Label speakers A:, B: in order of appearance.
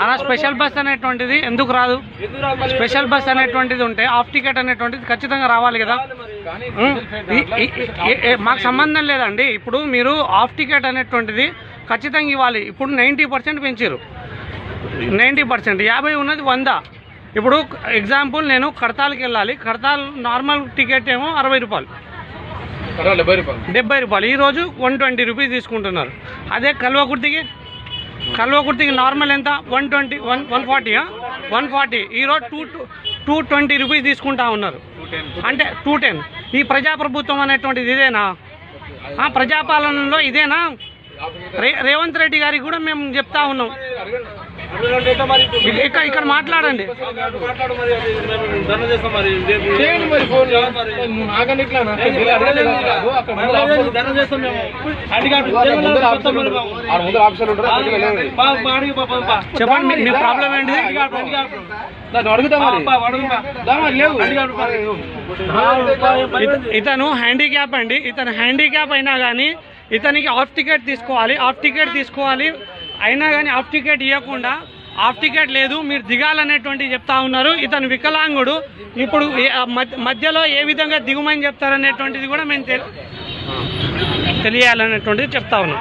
A: అలా special bus అనేటువంటిది ఎందుకు రాదు? స్పెషల్ బస్ అనేటువంటిది ఉంటే హాఫ్ టికెట్ అనేటువంటిది ఖచ్చితంగా రావాలి కదా. మాకు సంబంధం లేదండి. ఇప్పుడు మీరు హాఫ్ టికెట్ అనేటువంటిది ఖచ్చితంగా ఇవ్వాలి. ఇప్పుడు 90% పెంచారు, 90%, 50 ఉన్నది 100. ఇప్పుడు ఎగ్జాంపుల్ నేను కడతాల్కి వెళ్ళాలి, కడతాల్ నార్మల్ టికెట్ ఏమో 60 రూపాయలు, 70 రూపాయలు. ఈరోజు 120 రూపీస్ తీసుకుంటున్నారు. అదే కల్వకుర్తికి నార్మల్ ఎంత? 120, 140. ఈరోజు 220 రూపీస్ తీసుకుంటా ఉన్నారు, అంటే 210. ఈ ప్రజాప్రభుత్వం అనేటువంటిది ఇదేనా? ప్రజాపాలనలో ఇదేనా? రేవంత్ రెడ్డి గారికి కూడా మేము చెప్తా ఉన్నాం, ఇక్కడ మాట్లాడండి. చెప్పండి మీ ప్రాబ్లం ఏంటి? ఇతను హ్యాండిక్యాప్ అండి. ఇతను హ్యాండిక్యాప్ అయినా కానీ ఇతనికి హాఫ్ టికెట్ తీసుకోవాలి అయినా కానీ హాఫ్ టికెట్ ఇవ్వకుండా, హాఫ్ టికెట్ లేదు మీరు దిగాలనేటువంటిది చెప్తా ఉన్నారు. ఇతను వికలాంగుడు. ఇప్పుడు మధ్యలో ఏ విధంగా దిగుమని చెప్తారనేటువంటిది కూడా మేము తెలియాలనేటువంటిది చెప్తా ఉన్నాం.